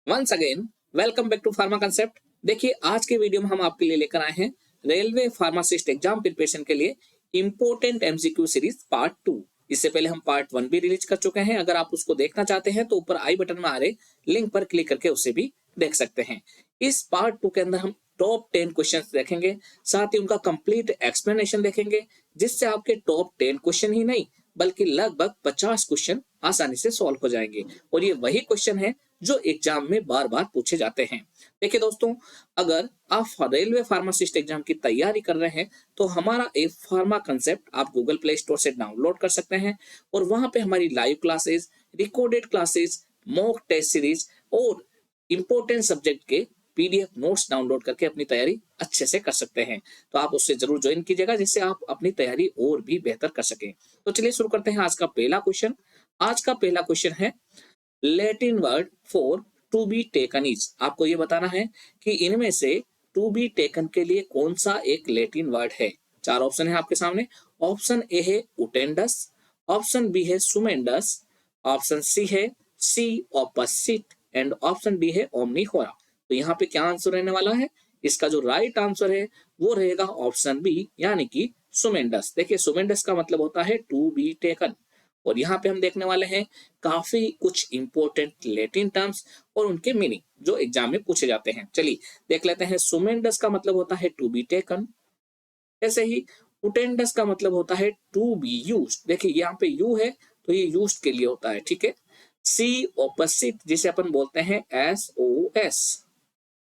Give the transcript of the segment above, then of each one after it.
Once again welcome back to pharma concept. देखिए आज के वीडियो में हम आपके लिए लेकर आए हैं रेलवे फार्मासिस्ट एग्जाम प्रिपरेशन के लिए इंपोर्टेंट एमसीक्यू सीरीज पार्ट 2। इससे पहले हम पार्ट 1 भी रिलीज कर चुके हैं। अगर आप उसको देखना चाहते हैं तो ऊपर आई बटन में आ रहे लिंक पर क्लिक करके उसे भी देख सकते हैं। इस पार्ट 2 के अंदर हम टॉप 10 क्वेश्चंस देखेंगे, साथ ही उनका कंप्लीट एक्सप्लेनेशन देखेंगे, जिससे आपके टॉप 10 क्वेश्चन ही नहीं बल्कि लगभग 50 क्वेश्चन आसानी से सॉल्व हो जाएंगे। और ये वही क्वेश्चन है जो एग्जाम में बार बार पूछे जाते हैं। देखिए दोस्तों, अगर आप रेलवे फार्मासिस्ट एग्जाम की तैयारी कर रहे हैं तो हमारा एक फार्मा कंसेप्ट आप गूगल प्ले स्टोर से डाउनलोड कर सकते हैं और वहां पे हमारी live classes, recorded classes, mock test series और इंपॉर्टेंट सब्जेक्ट के पीडीएफ नोट्स डाउनलोड करके अपनी तैयारी अच्छे से कर सकते हैं। तो आप उससे जरूर ज्वाइन कीजिएगा, जिससे आप अपनी तैयारी और भी बेहतर कर सकें। तो चलिए शुरू करते हैं आज का पहला क्वेश्चन। आज का पहला क्वेश्चन है Latin word for to be taken is. आपको ये बताना है कि इनमें से टू बी टेकन के लिए कौन सा एक लैटिन वर्ड है। चार ऑप्शन है आपके सामने। ऑप्शन ए है उटेंडस, ऑप्शन बी है सुमेंडस, ऑप्शन सी है सी ऑपोसिट एंड ऑप्शन डी है ओमनीहोरा। तो यहाँ पे क्या आंसर रहने वाला है? इसका जो राइट आंसर है वो रहेगा ऑप्शन बी, यानी कि सुमेंडस। देखिए सुमेंडस का मतलब होता है टू बी टेकन। और यहाँ पे हम देखने वाले हैं काफी कुछ इंपॉर्टेंट लैटिन टर्म्स और उनके मीनिंग जो एग्जाम में पूछे जाते हैं। चलिए देख लेते हैं। सुमेंडस का मतलब होता है टू बी टेकन। ऐसे ही उटेंडस का मतलब होता है टू बी यूज। देखिए यहाँ पे यू है तो ये यूज के लिए होता है, ठीक है। सी ऑपोजिट जिसे अपन बोलते हैं एस ओ एस,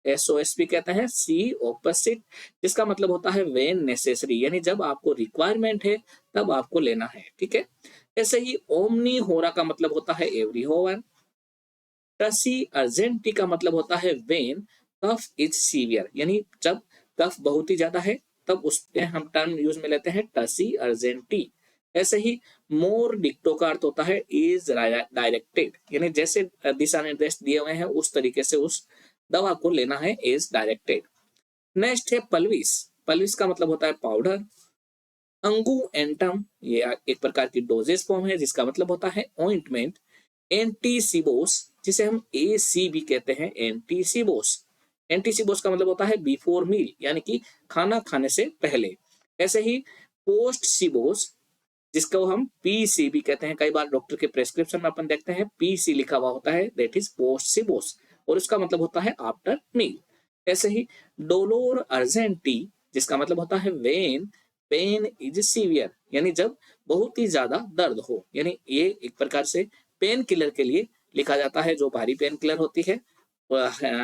एसओएस भी कहते हैं। सी ऑपोजिट जिसका मतलब होता है व्हेन नेसेसरी, यानी जब आपको रिक्वायरमेंट है तब आपको लेना है, ठीक है। ऐसे ही ओमनी होरा का मतलब होता है एवरी होवर। टसी अर्जेंटी का मतलब होता है व्हेन कफ इज सीवियर, यानी जब कफ बहुत ही ज्यादा है तब उस पे हम टर्म यूज में लेते हैं टसी अर्जेंटी। ऐसे ही मोर डिक्टो का अर्थ होता है इज डायरेक्टेड, यानी जैसे दिशा निर्देश दिए हुए हैं उस तरीके से उस दवा को लेना है इज डायरेक्टेड। नेक्स्ट है पल्विस। पल्विस का मतलब होता है पाउडर। अंगू एंटम ये एक प्रकार की डोजेस फॉर्म है जिसका मतलब होता है ऑइंटमेंट। एंटीसिबोस जिसे हम एसी भी कहते हैं, एंटीसिबोस। एंटीसिबोस का मतलब होता है बिफोर मील, यानी कि खाना खाने से पहले। ऐसे ही पोस्ट सिबोस जिसको हम पीसी भी कहते हैं। कई बार डॉक्टर के प्रेस्क्रिप्शन में अपन देखते हैं पीसी लिखा हुआ होता है, दैट इज पोस्ट सिबोस, और उसका मतलब होता है आफ्टर मील। ऐसे ही डोलोर अर्जेंटी जिसका मतलब होता है वेन पेन इज सीवियर, यानी जब बहुत ही ज्यादा दर्द हो, यानी ये एक प्रकार से पेन किलर के लिए लिखा जाता है। जो भारी पेन किलर होती है,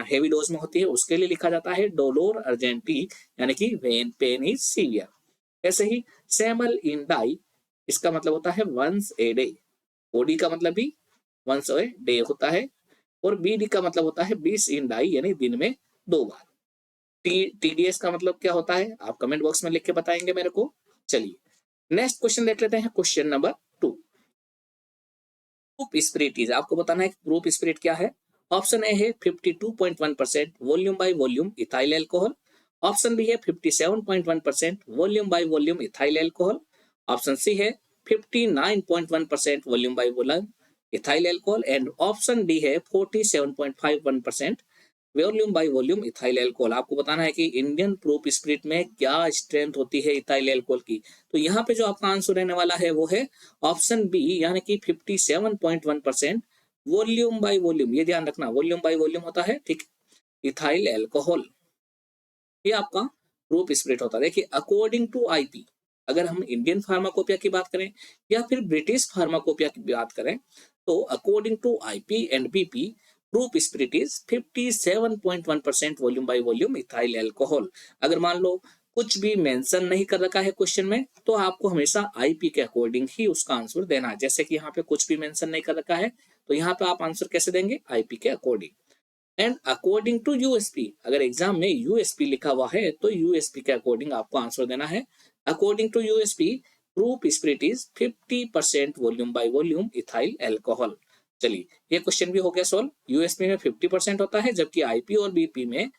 हेवी डोज में होती है, उसके लिए लिखा जाता है डोलोर अर्जेंटी, यानी कि वेन पेन इज सीवियर। ऐसे ही सेमल इन डाई इसका मतलब होता है वंस ए डे। ओडी का मतलब भी वंस ए डे होता है और बीडी का मतलब होता है 20 इन डाई, यानी दिन में 2 बार। टीडीएस का मतलब क्या होता है आप कमेंट बॉक्स में लिख के बताएंगे मेरे को। चलिए नेक्स्ट क्वेश्चन देख लेते हैं। Question number 2, proof spirit is. आपको बताना है कि प्रूफ स्पिरिट क्या है। ऑप्शन ए है 52.1% volume by volume ethyl alcohol. Option B है 57.1% volume by volume ethyl alcohol. Option C है 59.1% volume by volume ethyl alcohol and option D है 47.51% volume by volume ethyl alcohol. आपको बताना है कि इंडियन प्रूफ स्पिरिट में क्या स्ट्रेंथ होती है इथाइल अल्कोहल की। तो यहाँ पे जो आपका आंसर रहने वाला है वो है ऑप्शन बी, यानी कि 57.1% वॉल्यूम बाय वॉल्यूम। ये ध्यान रखना, वॉल्यूम बाय वॉल्यूम होता है, ठीक, इथाइल अल्कोहल। ये आपका प्रूफ स्पिरिट होता है। देखिए अकॉर्डिंग टू आईपी, अगर हम इंडियन फार्माकोपिया की बात करें या फिर ब्रिटिश फार्माकोपिया की बात करें, तो according to IP and BP proof spirit is 57.1% volume by volume ethyl alcohol. अगर मान लो कुछ भी मेंशन नहीं कर रखा है क्वेश्चन में, तो आपको हमेशा आईपी के अकॉर्डिंग ही उसका आंसर देना है। जैसे कि यहाँ पे कुछ भी मेंशन नहीं कर रखा है तो यहाँ पे आप आंसर कैसे देंगे? आईपी के according. And according to USP, अगर एग्जाम में यूएसपी लिखा हुआ है तो यूएसपी के अकॉर्डिंग आपको आंसर देना है। According to USP proof spirit is 50% volume by volume ethyl alcohol. चलिए ये क्वेश्चन भी हो गया सॉल्व। यूएसपी में 50% होता है जबकि आईपी और बीपी में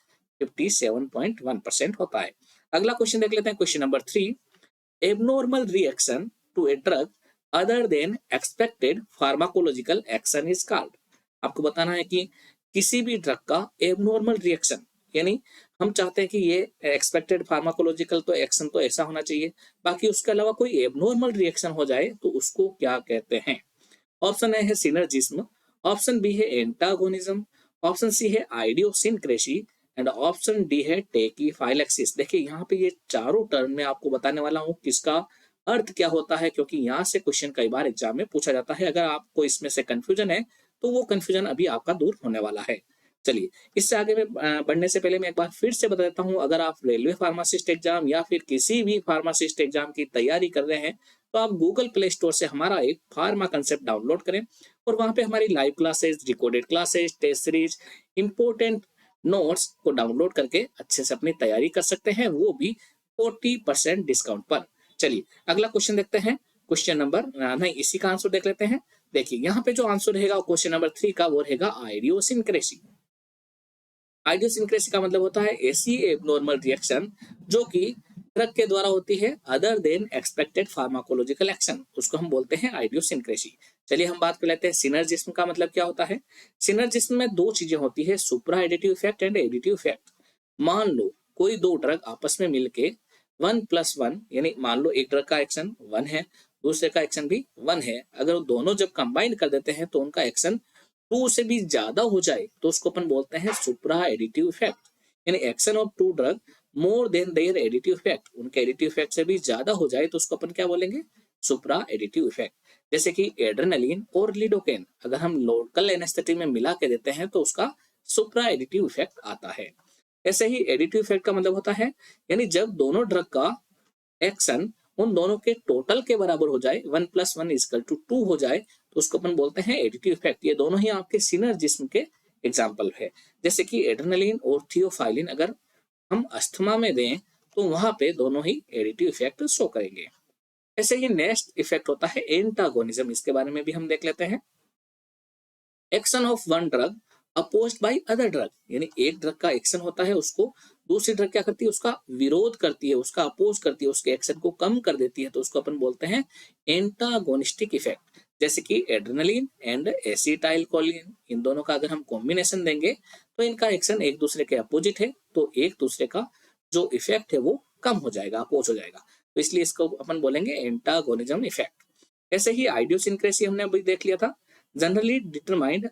57.1% होता है। अगला क्वेश्चन देख लेते हैं। Question number 3, abnormal reaction to a drug other than expected pharmacological action is called. आपको बताना है कि किसी भी ड्रग का एबनॉर्मल रिएक्शन, यानी हम चाहते हैं कि ये एक्सपेक्टेड फार्माकोलॉजिकल तो एक्शन तो ऐसा होना चाहिए, बाकी उसके अलावा कोई एबनॉर्मल रिएक्शन हो जाए तो उसको क्या कहते हैं। ऑप्शन ए है सिनर्जिज्म, ऑप्शन बी है एंटागोनिज्म, ऑप्शन सी है आइडियोसिनक्रेसी एंड ऑप्शन डी है टेकीफाइलेक्सिस। देखिए यहाँ पे ये चारों टर्म में आपको बताने वाला हूँ किसका अर्थ क्या होता है, क्योंकि यहाँ से क्वेश्चन कई बार एग्जाम में पूछा जाता है। अगर आपको इसमें से कंफ्यूजन है तो वो कंफ्यूजन अभी आपका दूर होने वाला है। चलिए, इससे आगे में बढ़ने से पहले मैं एक बार फिर से बता देता हूँ, अगर आप रेलवे फार्मासिस्ट एग्जाम या फिर किसी भी फार्मासिस्ट एग्जाम की तैयारी कर रहे हैं तो आप गूगल प्ले स्टोर से हमारा एक फार्मा कंसेप्ट डाउनलोड करें और वहां पे हमारी live classes, recorded classes, test series, important notes को डाउनलोड करके अच्छे से अपनी तैयारी कर सकते हैं, वो भी 40% डिस्काउंट पर। चलिए अगला क्वेश्चन देखते हैं। क्वेश्चन नंबर नहीं, इसी का आंसर देख लेते हैं। देखिए यहाँ पे जो आंसर रहेगा क्वेश्चन नंबर 3 का, वो रहेगा आइडियोसिनक्रेसी। आइडियोसिनक्रेसी का मतलब होता है ऐसी एबनॉर्मल रिएक्शन जो कि ड्रग के द्वारा होती है other than expected pharmacological action, उसको हम बोलते हैं आइडियोसिनक्रेसी। चलिए हम बात कर लेते हैं सिनर्जिज्म का मतलब क्या होता है। सिनर्जिज्म में दो चीजें होती है, supra additive effect and additive effect. मान लो कोई दो ड्रग आपस में मिलके 1+1, यानी मान लो एक ड्रग का एक्शन 1 है, दूसरे का एक्शन भी 1 है, अगर वो दोनों जब कंबाइन कर देते हैं तो उनका एक्शन 2 से भी ज्यादा हो जाए तो उसको अपन बोलते हैं सुप्रा एडिटिव इफेक्ट। यानी action of two drug more than their additive effect, उनके एडिटिव इफेक्ट से भी ज्यादा हो जाए तो उसको अपन क्या बोलेंगे, सुप्रा एडिटिव इफेक्ट। जैसे कि एड्रेनलिन और लिडोकेन अगर हम लोकल एनेस्थेटिक में मिला के देते हैं तो उसका सुप्रा एडिटिव इफेक्ट आता है। ऐसे ही एडिटिव इफेक्ट का मतलब होता है यानी जब दोनों ड्रग का एक्शन उन दोनों के टोटल के बराबर हो जाए, 1+1=2 हो जाए, तो उसको अपन बोलते हैं एडिटिव इफेक्ट। ये दोनों ही आपके सिनर्जिज्म के एग्जाम्पल है। जैसे कि एड्रेनलिन और थियोफाइलिन अगर हम अस्थमा में दें तो वहां पे दोनों ही एडिटिव इफेक्ट शो करेंगे। ऐसे ही नेक्स्ट इफेक्ट होता है एंटागोनिज्म, इसके बारे में भी हम देख लेते हैं। Action of one drug opposed by other drug, यानी एक ड्रग का एक्शन होता है, उसको दूसरी ड्रग क्या करती है, उसका विरोध करती है, उसका अपोज करती है, उसके एक्शन को कम कर देती है, तो उसको अपन बोलते हैं एंटागोनिस्टिक इफेक्ट। जैसे कि एड्रेनलिन एंड एसिटाइलकोलिन, इन दोनों का अगर हम कॉम्बिनेशन देंगे तो इनका एक्शन एक दूसरे के अपोजिट है, तो एक दूसरे का जो इफेक्ट है वो कम हो जाएगा, अपोज हो जाएगा, तो इसलिए इसको अपन बोलेंगे एंटागोनिज्म इफेक्ट। ऐसे ही आइडियोसिनक्रेसी हमने अभी देख लिया था, generally determined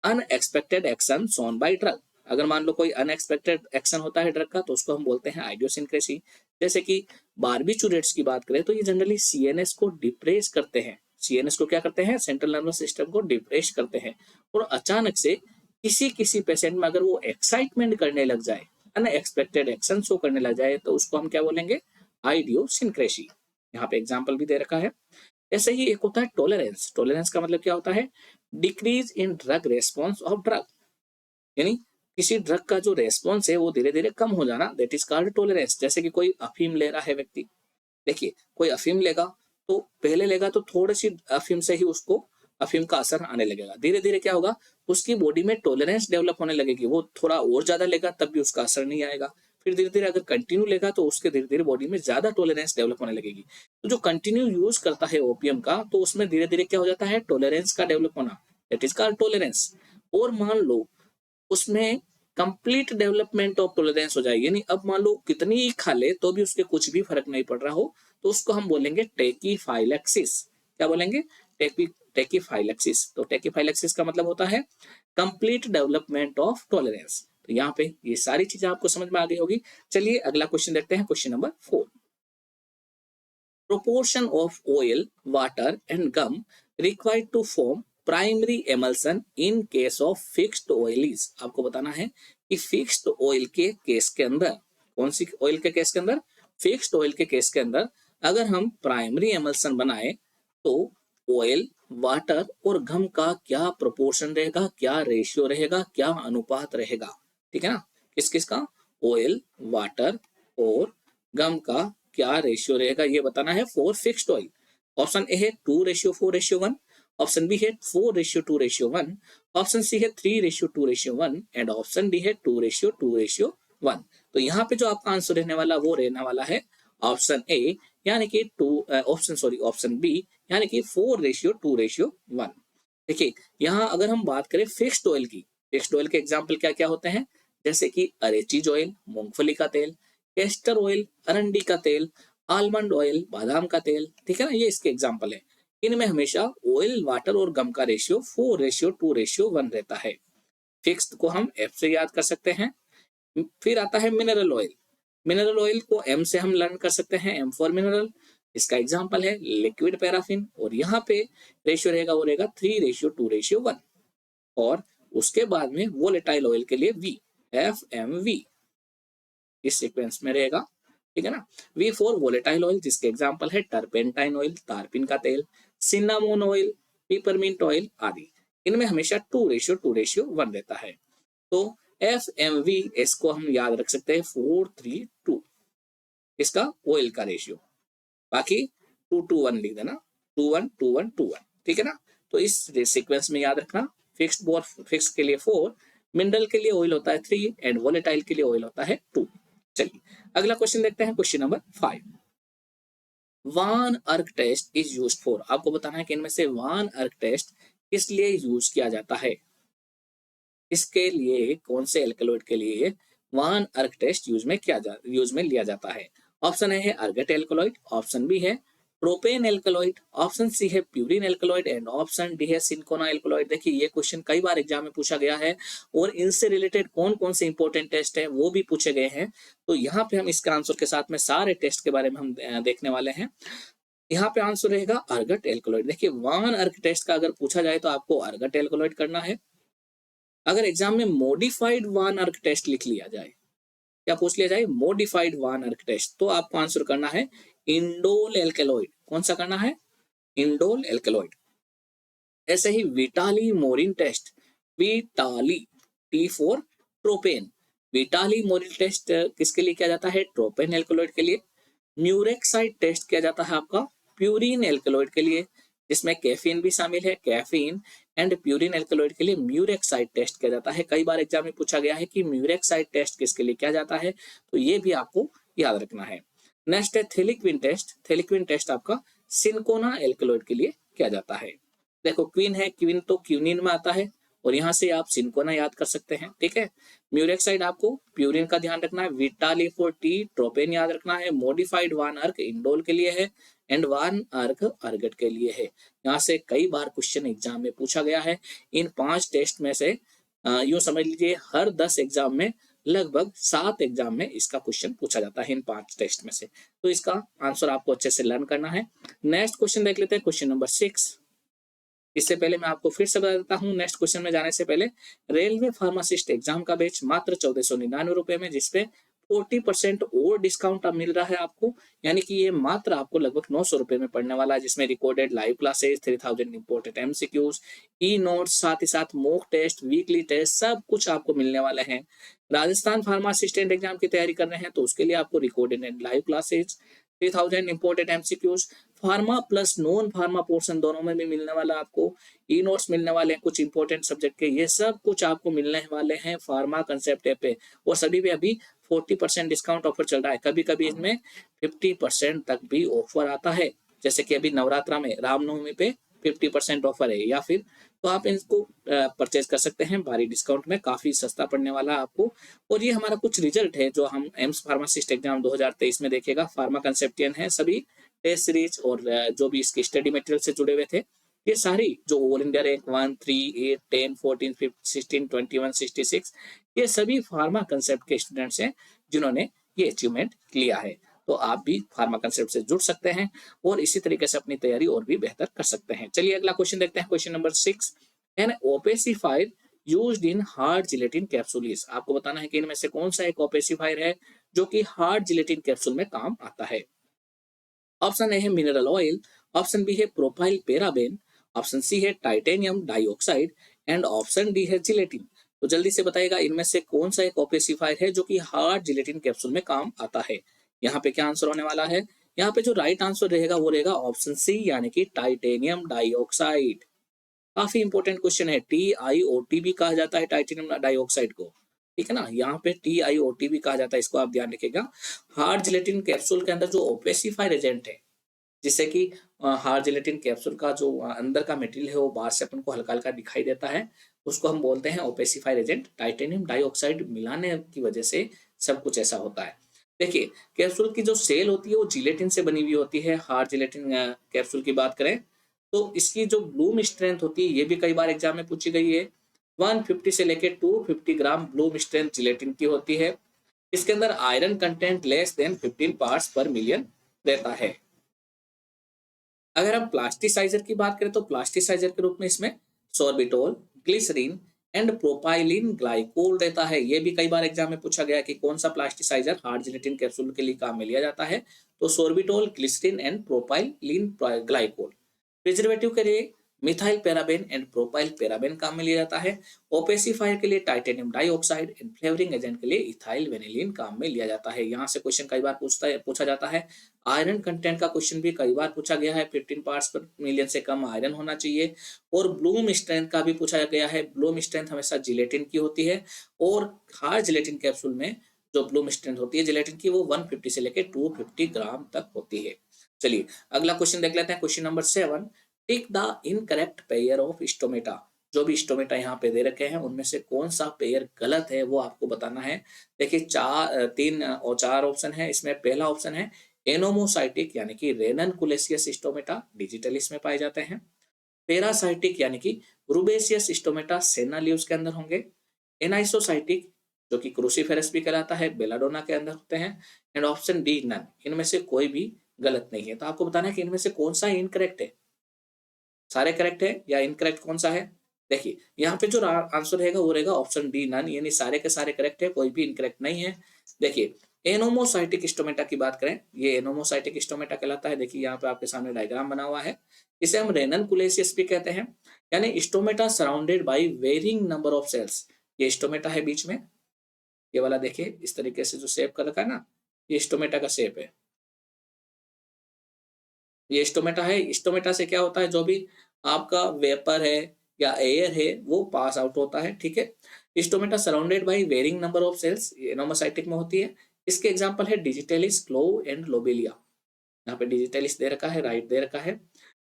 unexpected action shown by drug. अगर मान लो कोई अनएक्सपेक्टेड एक्शन होता है ड्रग का तो उसको हम बोलते हैं आइडियोसिनक्रेसी। जैसे कि बार्बिचुरेट्स की बात करें तो ये जनरली सीएनएस को डिप्रेस करते हैं, सीएनएस को क्या करते हैं, सेंट्रल नर्वस सिस्टम को डिप्रेस करते हैं, और अचानक से किसी किसी पेशेंट में अगर वो एक्साइटमेंट करने लग जाए, अनएक्सपेक्टेड एक्शन शो करने लग जाए, तो उसको हम क्या बोलेंगे, आइडियोसिनक्रेसी। यहाँ पे एग्जाम्पल भी दे रखा है। ऐसे ही एक होता है टॉलरेंस। टॉलरेंस का मतलब क्या होता है, decrease in drug response of drug, यानी किसी ड्रग का जो रेस्पॉन्स है वो धीरे धीरे कम हो जाना, दैट इज कॉल्ड टॉलरेंस। जैसे कि कोई अफीम ले रहा है व्यक्ति, देखिए कोई अफीम लेगा तो पहले लेगा तो थोड़ी सी अफीम से ही उसको अफीम का असर आने लगेगा, धीरे धीरे क्या होगा, उसकी बॉडी में टॉलरेंस डेवलप होने लगेगी, वो थोड़ा और ज्यादा लेगा तब भी उसका असर नहीं आएगा, फिर धीरे धीरे अगर कंटिन्यू लेगा तो उसके धीरे धीरे बॉडी में ज्यादा टॉलरेंस डेवलप होने लगेगी। तो जो कंटिन्यू यूज करता है ओपीएम का तो उसमें धीरे धीरे क्या हो जाता है, टॉलरेंस का डेवलप होना, दैट इज कॉल्ड टॉलरेंस। और मान लो उसमें कंप्लीट डेवलपमेंट ऑफ टॉलरेंस हो जाए, यानी अब मान लो कितनी ही खा ले तो भी उसके कुछ भी फर्क नहीं पड़ रहा हो, तो उसको हम बोलेंगे टेकीफाइलेक्सिस। क्या बोलेंगे, टेकीफाइलेक्सिस। तो टेकीफाइलेक्सिस का मतलब होता है कंप्लीट डेवलपमेंट ऑफ टॉलरेंस। तो यहाँ पे ये सारी चीजें आपको समझ में आ गई होगी। चलिए अगला क्वेश्चन देखते हैं, question number 4। Proportion of oil, water and gum required to form primary emulsion in case of fixed oil is. आपको बताना है कि फिक्स्ड ऑयल के केस के अंदर, कौन सी ऑयल के केस के अंदर, फिक्स्ड ऑयल के केस के अंदर अगर हम प्राइमरी एमल्सन बनाए तो ऑयल, वाटर और गम का क्या प्रोपोर्शन रहेगा, क्या रेशियो रहेगा, क्या अनुपात रहेगा, ठीक है ना। किस किस का, ऑयल, वाटर और गम का क्या रेशियो रहेगा ये बताना है for fixed oil. Option A है 2:4:1, ऑप्शन बी है 4:2:1, ऑप्शन सी है 3:2:1 एंड ऑप्शन डी है 2:2:1। तो यहाँ पे जो आपका आंसर रहने वाला वो रहने वाला है ऑप्शन ए, यानी कि ऑप्शन बी यानी कि 4:2:1। देखिए यहाँ अगर हम बात करें फिक्स्ड ऑयल की, फिक्स्ड ऑयल के एग्जाम्पल क्या क्या होते हैं, जैसे कि अरेचीज ऑयल मूंगफली का तेल, कैस्टर ऑयल अरंडी का तेल, आलमंड ऑयल बादाम का तेल, ठीक है ना, ये इसके एग्जाम्पल है। इनमें हमेशा ऑयल वाटर और गम का रेशियो 4:2:1 रहता है। फिक्स्ड को हम एफ से याद कर सकते हैं। फिर आता है मिनरल ऑयल। मिनरल ऑयल को एम से हम लर्न कर सकते हैं, एम फॉर मिनरल। इसका एग्जाम्पल है लिक्विड पैराफिन, और यहाँ पे रेशियो रहेगा वो रहेगा 3:2:1। और उसके बाद में वोलेटाइल ऑयल के लिए वी, FMV इस सीक्वेंस में रहेगा, ठीक है ना। वी फॉर वोलेटाइल ऑयल, जिसके एग्जाम्पल है टर्पेंटाइन ऑयल तारपीन का तेल, सिन्नामोन ऑयल, पिपरमिंट ऑयल आदि। इनमें हमेशा 2:2:1 रहता है। तो FMV इसको हम याद रख सकते हैं 4:3:2, इसका ऑयल का रेशियो। बाकी 2:1 लिख देना, 2:1:2:1:2:1, ठीक है ना। तो इस सीक्वेंस में याद रखना, फिक्स के लिए 4, मिनरल के लिए ऑयल होता है 3 एंड वोलेटाइल के लिए ऑयल होता है 2। चलिए अगला क्वेश्चन देखते हैं, क्वेश्चन नंबर 5। वान अर्क टेस्ट इज यूज्ड फॉर, आपको बताना है कि इनमें से वान अर्क टेस्ट किस लिए यूज किया जाता है। इसके लिए कौन से एल्कलॉइड के लिए वान अर्क टेस्ट यूज में लिया जाता है। ऑप्शन ए है अर्गट एल्कलॉइड, ऑप्शन बी है प्रोपेन एल्कलॉइड, ऑप्शन सी है purine alkaloid and option D है सिंकोना एल्कलॉइड। देखिए ये क्वेश्चन कई बार एग्जाम में पूछा गया है और इनसे रिलेटेड कौन कौन से इंपॉर्टेंट टेस्ट है वो भी पूछे गए हैं। तो यहाँ पे हम इसका आंसर के साथ में सारे टेस्ट के बारे में हम देखने वाले हैं। यहाँ पे आंसर रहेगा अर्गट एल्कलॉइड। देखिए वान अर्क टेस्ट का अगर पूछा जाए तो आपको अर्गट एल्कलॉइड करना है। अगर एग्जाम में मॉडिफाइड वान अर्क टेस्ट लिख लिया जाए, क्या पूछ लिया जाए, मॉडिफाइड वान अर्क टेस्ट, तो आपको आंसर करना है इंडोल एल्केलॉइड। कौन सा करना है, इंडोल एल्केलॉइड। ऐसे ही Vitali Morin test, Vitali T for tropane, Vitali Morin test किसके लिए किया जाता है, ट्रोपेन एल्केलॉइड के लिए। म्यूरेक्साइड टेस्ट किया जाता है आपका प्यूरिन एल्केलॉइड के लिए, जिसमें कैफीन भी शामिल है, कैफीन एंड प्यूरिन एल्केलॉइड के लिए म्यूरेक्साइड टेस्ट किया जाता है। कई बार एग्जाम में पूछा गया है कि म्यूरेक्साइड टेस्ट किसके लिए किया जाता है, तो ये भी आपको याद रखना है। नेक्स्ट है थेलिक्विन टेस्ट, थेलिक्विन टेस्ट आपका सिंकोना एल्केलॉइड के लिए किया जाता है। देखो क्वीन है, क्वीन तो क्यूनिन में आता है और यहाँ से आप सिंकोना याद कर सकते हैं, ठीक है। म्यूरेक्साइड आपको प्यूरिन का ध्यान रखना है, विटाली फॉर टी, ट्रोपेन याद रखना है, मॉडिफाइड वान अर्क इंडोल के लिए है एंड वान अर्क अर्गट के लिए है। यहाँ से कई बार क्वेश्चन एग्जाम में पूछा गया है। इन 5 टेस्ट में से यूं समझ लीजिए हर 10 एग्जाम में लगभग 7 एग्जाम में इसका क्वेश्चन पूछा जाता है इन 5 टेस्ट में से। तो इसका आंसर आपको अच्छे से लर्न करना है। नेक्स्ट क्वेश्चन देख लेते हैं, क्वेश्चन नंबर 6। इससे पहले मैं आपको फिर से बता देता हूँ, नेक्स्ट क्वेश्चन में जाने से पहले, रेलवे फार्मासिस्ट एग्जाम का बैच मात्र 1499 रुपए में, जिसपे 40% और डिस्काउंट अब मिल रहा है आपको, यानी कि ये मात्र आपको लगभग 900 रुपए में पड़ने वाला है, जिसमें recorded live classes, 3000 imported MCQs, e notes, साथ ही साथ मॉक टेस्ट, वीकली टेस्ट, सब कुछ आपको मिलने वाले हैं। राजस्थान फार्मा असिस्टेंट एग्जाम की तैयारी कर रहे हैं तो उसके लिए आपको recorded and live classes, 3000 imported MCQs, pharma plus non pharma portion दोनों में भी मिलने वाला आपको, ई नोट्स मिलने वाले हैं कुछ इंपॉर्टेंट सब्जेक्ट के, ये सब कुछ आपको मिलने वाले हैं फार्मा कंसेप्ट ऐप पे। और सभी पे अभी 40% डिस्काउंट ऑफर चल रहा है, कभी कभी इसमें 50% तक भी ऑफर आता है, जैसे कि अभी नवरात्रा में रामनवमी पे 50% ऑफर है, या फिर तो आप इनको परचेज कर सकते हैं भारी डिस्काउंट में, काफी सस्ता पड़ने वाला है आपको। और ये हमारा कुछ रिजल्ट है जो हम एम्स फार्मासिस्ट एग्जाम 2023 में देखेगा, फार्मा कंसेप्टियन है सभी टेस्ट सीरीज और जो भी इसके स्टडी मटेरियल से जुड़े हुए थे, ये सारी जो ऑल इंडिया रैंक 1, 3, 8, 10, 14, 15, 16, 21, 66, ये सभी फार्मा कंसेप्ट के स्टूडेंट्स हैं जिन्होंने ये अचीवमेंट लिया है। तो आप भी फार्मा कंसेप्ट से जुड़ सकते हैं और इसी तरीके से अपनी तैयारी और भी बेहतर कर सकते हैं। चलिए अगला क्वेश्चन देखते हैं, question number 6। An opacifier used in hard gelatin capsules, आपको बताना है कि इनमें से कौन सा एक ओपेसिफायर है जो कि हार्ड जिलेटिन कैप्सूल में काम आता है। ऑप्शन ए है मिनरल ऑयल, ऑप्शन बी है प्रोपाइल पेराबेन, ऑप्शन सी है titanium dioxide and option D है जिलेटिन। तो जल्दी से बताइएगा इनमें से कौन सा एक ओपेसिफायर है जो कि हार्ड जिलेटिन कैप्सूल में काम आता है। यहाँ पे क्या आंसर होने वाला है, यहाँ पे जो राइट आंसर रहेगा वो रहेगा ऑप्शन सी, यानी कि टाइटेनियम डाइऑक्साइड। काफी इंपॉर्टेंट क्वेश्चन है, TiOT भी कहा जाता है टाइटेनियम डाइऑक्साइड को, ठीक है ना, यहाँ पे TiOT भी कहा जाता है, इसको आप ध्यान रखिएगा। हार्ड जिलेटिन कैप्सूल के अंदर जो ओपेसिफायर एजेंट है जिससे कि हार्ड जिलेटिन कैप्सूल का जो अंदर का मटेरियल है वो बाहर से अपन को हल्का हल्का दिखाई देता है, उसको हम बोलते हैं ओपेसिफायर एजेंट। टाइटेनियम डाइऑक्साइड मिलाने की वजह से सब कुछ ऐसा होता है। देखिए, कैप्सूल की जो सेल होती है वो जिलेटिन से बनी हुई होती है। हार्ड जिलेटिन कैप्सूल की बात करें तो इसकी जो ब्लूम स्ट्रेंथ होती है ये भी कई बार एग्जाम में पूछी गई है। 150 से लेके 250 ग्राम ब्लूम स्ट्रेंथ जिलेटिन की होती है। इसके अंदर iron content less than 15 parts पर मिलियन रहता है। अगर हम प्लास्टिसाइजर की बात करें तो प्लास्टिसाइजर के रूप में इसमें sorbitol, glycerine and propylene glycol रहता है। ये भी कई बार एग्जाम में पूछा गया कि कौन सा प्लास्टिसाइजर हार्ड जिलेटिन कैप्सूल के लिए काम में लिया जाता है, तो sorbitol, glycerine and propylene glycol. Preservative के लिए methyl paraben and propyl paraben काम में लिया जाता है। ओपेसिफायर के लिए titanium dioxide and flavouring agent के लिए इथाइल वेनिलीन काम में लिया जाता है। यहाँ से क्वेश्चन कई बार पूछा जाता है। आयरन कंटेंट का क्वेश्चन भी कई बार पूछा गया है, 15 पार्ट्स पर मिलियन से कम आयरन होना चाहिए। और ब्लूम स्ट्रेंथ का भी पूछा गया है। ब्लूम स्ट्रेंथ हमेशा जिलेटिन की होती है और हार्ड जिलेटिन कैप्सूल में जो ब्लूम स्ट्रेंथ होती है जिलेटिन की वो 150 से लेकर 250 ग्राम तक होती है। चलिए अगला क्वेश्चन देख लेते हैं। Question number 7, tick the incorrect pair of stomata. जो भी स्टोमेटा यहाँ पे दे रखे हैं उनमें से कौन सा पेयर गलत है वो आपको बताना है। देखिए तीन और चार ऑप्शन है इसमें। पहला ऑप्शन है एनोमोसाइटिक यानी कि रेननकुलेसियस स्टोमेटा, डिजिटलिस में पाए जाते हैं। पैरासाइटिक यानी कि रुबेसियस स्टोमेटा सेना लीव्स के अंदर होंगे। एनाइसोसाइटिक जो कि क्रूसीफेरस भी कहलाता है, बेलाडोना के अंदर होते हैं। एंड ऑप्शन डी नन, इनमें से कोई भी गलत नहीं है। तो आपको बताना है कि इनमें से कौन सा इनकरेक्ट है। सारे करेक्ट है या इनकरेक्ट कौन सा है। देखिए यहाँ पे जो आंसर रहेगा वो रहेगा ऑप्शन डी नन, यानी सारे के सारे करेक्ट है, कोई भी इनकरेक्ट नहीं है। देखिए एनोमोसाइटिक स्टोमेटा की बात करें, ये एनोमोसाइटिक स्टोमेटा कहलाता है। देखिए यहाँ पे आपके सामने डायग्राम बना हुआ है। इसे हम रेननकुलेसियस भी कहते हैं, यानी stomata surrounded by varying number of cells. ये स्टोमेटा है बीच में, ये वाला देखिए इस तरीके से जो शेप कर रखा है ना, ये स्टोमेटा का शेप है। ये स्टोमेटा है। स्टोमेटा से क्या होता है, जो भी आपका वेपर है या एयर है वो पास आउट होता है, ठीक है। Stomata surrounded by varying number of cells, anomocytic में होती है। इसके एग्जांपल है डिजिटलिस, क्लो एंड लोबेलिया। यहाँ पे डिजिटलिस दे रखा है, राइट दे रखा है।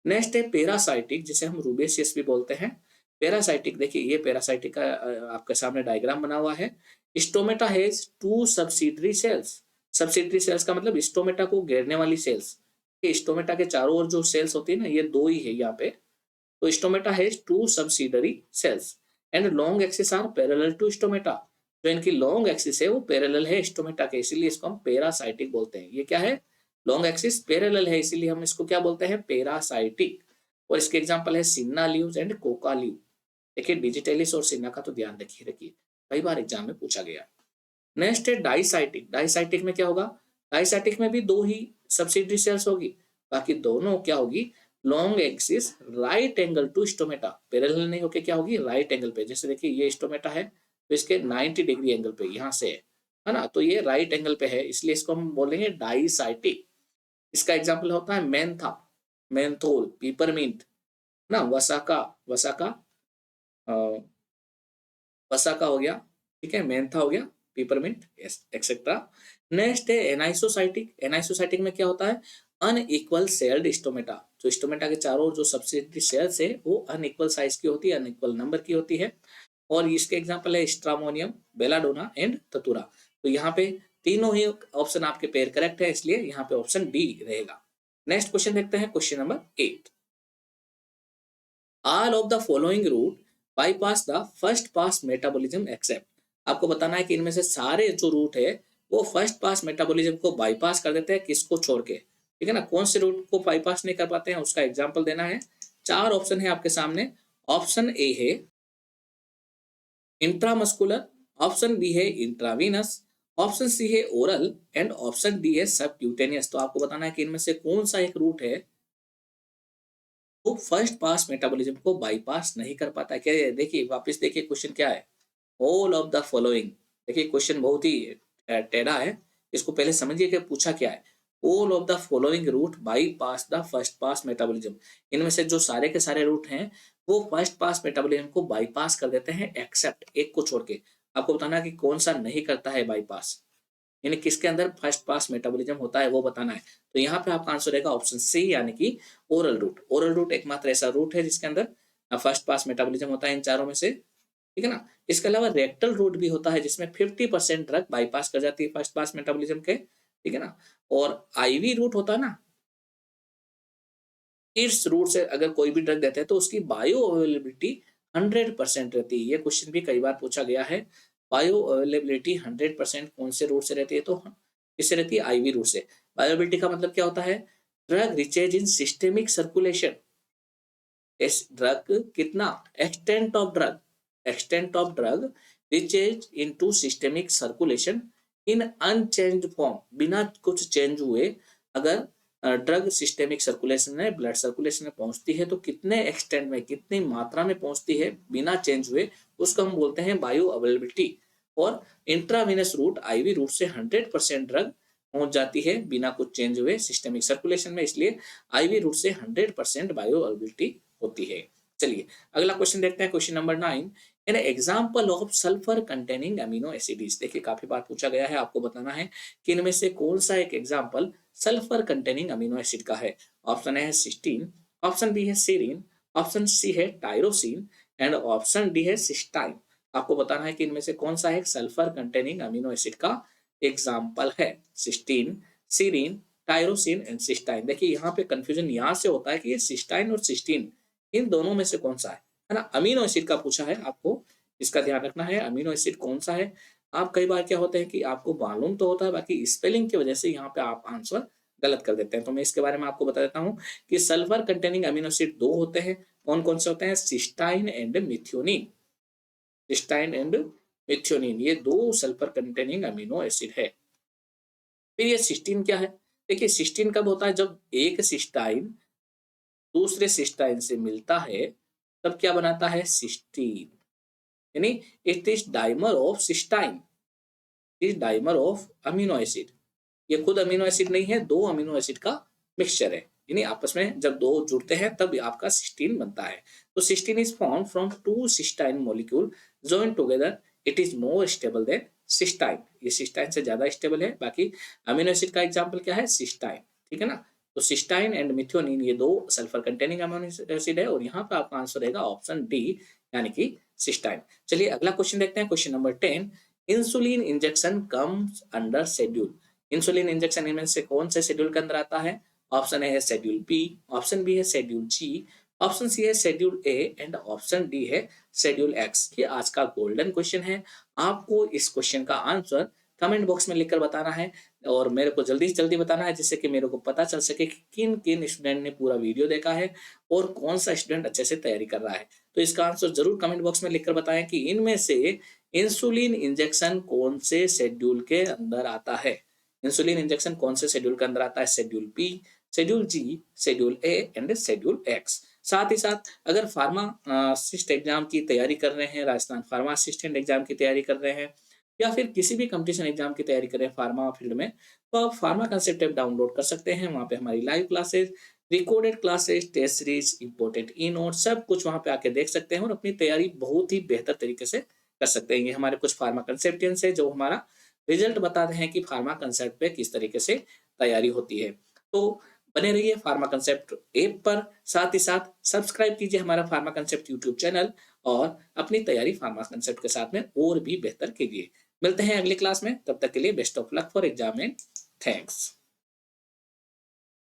नेक्स्ट है पैरासाइटिक, जिसे हम रूबेसियस भी बोलते हैं। पैरासाइटिक देखिए ये पैरासाइटिक का आपके सामने डायग्राम बना हुआ है। Stomata has 2 subsidiary cells. Subsidiary cells का मतलब स्टोमेटा को घेरने वाली सेल्स। स्टोमेटा के चारों ओर जो सेल्स होती है ना, ये दो ही है यहाँ पे। तो stomata has 2 subsidiary cells and long axis are parallel to stomata. जो इनकी लॉन्ग एक्सिस है वो पैरेलल है स्टोमेटा के, इसीलिए इसको हम पैरासाइटिक बोलते हैं। ये क्या है, लॉन्ग एक्सिस पैरेलल है, इसीलिए हम इसको क्या बोलते हैं, पैरासाइटिक। और इसके एग्जांपल है सिन्ना लीव्स एंड कोका लीव। देखिए डिजिटलिस और सिन्ना का तो ध्यान रखिए, कई बार एग्जाम में पूछा गया। नेक्स्ट है डाइसाइटिक। डाइसाइटिक में क्या होगा, डाइसाइटिक में भी दो ही सब्सिडरी सेल्स होगी, बाकी दोनों क्या होगी, long axis right angle to stomata, parallel नहीं होके क्या होगी, राइट एंगल पे। जैसे देखिए ये स्टोमेटा है तो इसके 90 डिग्री एंगल पे यहाँ से है ना, तो ये राइट एंगल पे है, इसलिए इसको हम बोलेंगे डाइसाइटिक। इसका एग्जाम्पल होता है मेंथा, मेंथोल, पीपरमिंट ना, वसाका, वसाका वसाका हो गया, ठीक है, मेंथा हो गया, पीपरमिंट एक्सेट्रा। नेक्स्ट है एनाइसोसाइटिक। एनाइसोसाइटिक में क्या होता है, अनइक्वल सेल्ड स्टोमेटा। जो स्टोमेटा के चारों ओर जो सब्सिडरी सेल्स है वो अनइक्वल साइज की होती है, अनइक्वल नंबर की होती है। और इसके एग्जांपल है स्ट्रामोनियम, बेलाडोना एंड ततुरा। तो यहाँ पे तीनों ही ऑप्शन आपके पेयर करेक्ट है, इसलिए यहाँ पे ऑप्शन डी रहेगा। नेक्स्ट क्वेश्चन देखते हैं, question number 8। All of the following route bypass the first pass metabolism except. आपको बताना है कि इनमें से सारे जो रूट है वो फर्स्ट पास मेटाबॉलिज्म को बाईपास कर देते हैं, किसको छोड़ के, ठीक है ना। कौन से रूट को बाईपास नहीं कर पाते हैं उसका एग्जाम्पल देना है। चार ऑप्शन है आपके सामने। ऑप्शन ए है इंट्रामस्कुलर, ऑप्शन बी है इंट्रावीनस, ऑप्शन सी है ओरल एंड ऑप्शन डी है सबक्यूटेनियस। तो आपको बताना है कि इनमें से कौन सा एक रूट है वो फर्स्ट पास मेटाबॉलिज्म को बाईपास नहीं कर पाता है। क्या है, देखिए वापस देखिए क्वेश्चन क्या है, ऑल ऑफ द फॉलोइंग। देखिए क्वेश्चन बहुत ही टेढ़ा है, इसको पहले समझिए कि पूछा क्या है। All of the following route bypass the first pass metabolism. इनमें से जो सारे के सारे रूट हैं वो फर्स्ट पास मेटाबॉलिज्म को बाईपास कर देते हैं, एक्सेप्ट एक को छोड़ के। आपको बताना कि कौन सा नहीं करता है बाईपास। यानी किसके अंदर फर्स्ट पास मेटाबॉलिज्म होता है वो बताना है। तो यहाँ पे आपका आंसर रहेगा ऑप्शन सी, यानी कि ओरल रूट। ओरल रूट एकमात्र ऐसा रूट है जिसके अंदर फर्स्ट पास मेटाबॉलिज्म होता है इन चारों में से, ठीक है ना। इसके अलावा रेक्टल रूट भी होता है जिसमें 50% ड्रग बाईपास कर जाती है फर्स्ट पास मेटाबॉलिज्म के, ठीक है ना। और आईवी रूट होता है ना, इस रूट से अगर कोई भी ड्रग देते हैं तो उसकी बायो अवेलेबिलिटी 100% रहती है। ये क्वेश्चन भी कई बार पूछा गया है। बायो अवेलेबिलिटी 100% कौन से रूट से रहती है, तो इससे रहती है आईवी रूट से। बायोअवेलेबिलिटी का मतलब क्या होता है, drug reaches in systemic circulation. इस ड्रग कितना, extent of drug reaches into systemic circulation in unchanged form, बिना कुछ चेंज हुए अगर ड्रग सिस्टेमिक सर्कुलेशन में, ब्लड सर्कुलेशन में पहुंचती है तो कितने एक्सटेंट में, कितनी मात्रा में पहुंचती है बिना चेंज हुए, उसको हम बोलते हैं बायो अवेलेबिलिटी। और इंट्रावेनस रूट आईवी रूट से 100% ड्रग पहुंच जाती है बिना कुछ चेंज हुए सिस्टेमिक सर्कुलेशन में, इसलिए आईवी रूट से 100% बायो अवेलेबिलिटी होती है। चलिए अगला क्वेश्चन देखते हैं, question number 9। An example of sulphur containing amino acids. देखिए काफी बार पूछा गया है, आपको बताना है कि इनमें से कौन सा एक example sulphur containing amino acid का है। ऑप्शन ए है सिस्टीन, ऑप्शन बी है सेरीन, ऑप्शन सी है टायरोसिन एंड ऑप्शन डी है सिस्टाइन। आपको बताना है कि इनमें से कौन सा एक सल्फर कंटेनिंग अमीनो एसिड का एग्जाम्पल है। Cystine, serine, tyrosine and cysteine. देखिए यहाँ पे कंफ्यूजन यहाँ से होता है कि ये सिस्टाइन और सिस्टीन इन दोनों में से कौन सा है ना। अमीनो एसिड का पूछा है, आपको इसका ध्यान रखना है अमीनो एसिड कौन सा है। आप कई बार क्या होता है कि आपको मालूम तो होता है, बाकी स्पेलिंग की वजह से यहाँ पे आप आंसर गलत कर देते हैं। तो मैं इसके बारे में आपको बता देता हूँ कि सल्फर कंटेनिंग अमीनो एसिड दो होते हैं। कौन कौन से होते हैं, cysteine and methionine. Cysteine and methionine ये दो सल्फर कंटेनिंग अमीनो एसिड है। फिर ये सिस्टीन क्या है, देखिए सिस्टीन कब होता है, जब एक सिस्टाइन दूसरे सिस्टाइन से मिलता है तब क्या बनाता है, सिस्टीन। यानी it is dimer of cysteine, is dimer of amino acid. ये खुद अमीनो एसिड नहीं है, दो अमीनो एसिड का मिक्सचर है, यानी आपस में जब दो जुड़ते हैं तब आपका सिस्टीन बनता है। तो cystine is form from two cysteine molecule join together, it is more stable than cysteine. ये सिस्टाइन से ज्यादा स्टेबल है। बाकी अमीनो एसिड का एग्जांपल क्या है, सिस्टाइन, ठीक है ना। तो सिस्टाइन एंड मिथ्योनिन ये दो सल्फर कंटेनिंग अमीनो एसिड है, और यहाँ पे आपका आंसर रहेगा ऑप्शन डी, यानी कि सिस्टाइन। चलिए अगला क्वेश्चन देखते हैं, question number 10। Insulin injection comes under schedule. Insulin injection इनमें से कौन से शेड्यूल के अंदर आता है। ऑप्शन ए है शेड्यूल बी, ऑप्शन बी है शेड्यूल जी, ऑप्शन सी है schedule A and option D है शेड्यूल एक्स। ये आज का गोल्डन क्वेश्चन है। आपको इस क्वेश्चन का आंसर कमेंट बॉक्स में लिखकर बताना है, और मेरे को जल्दी से जल्दी बताना है, जिससे कि मेरे को पता चल सके कि किन किन स्टूडेंट ने पूरा वीडियो देखा है और कौन सा स्टूडेंट अच्छे से तैयारी कर रहा है। तो इसका आंसर जरूर कमेंट बॉक्स में लिखकर बताएं कि इनमें से इंसुलिन इंजेक्शन कौन से शेड्यूल के अंदर आता है। इंसुलिन इंजेक्शन कौन से शेड्यूल के अंदर आता है, schedule B, schedule G, schedule A and schedule X. साथ ही साथ अगर फार्मासिस्ट एग्जाम की तैयारी कर रहे हैं, राजस्थान फार्मा असिस्टेंट एग्जाम की तैयारी कर रहे हैं, या फिर किसी भी कंपटीशन एग्जाम की तैयारी कर रहे हैं फार्मा फील्ड में, तो आप फार्मा कंसेप्ट ऐप डाउनलोड कर सकते हैं। वहाँ पे हमारी live classes, recorded classes, test series, important e note सब कुछ वहाँ पे आके देख सकते हैं और अपनी तैयारी बहुत ही बेहतर तरीके से कर सकते हैं। ये हमारे कुछ फार्मा कंसेप्टियंस है जो हमारा रिजल्ट बताते हैं कि फार्मा कंसेप्ट पे किस तरीके से तैयारी होती है। तो बने रहिए फार्मा कंसेप्ट ऐप पर, साथ ही साथ सब्सक्राइब कीजिए हमारा फार्मा कंसेप्ट यूट्यूब चैनल, और अपनी तैयारी फार्मा कंसेप्ट के साथ में और भी बेहतर कीजिए। मिलते हैं अगली क्लास में, तब तक के लिए best of luck for exam and thanks.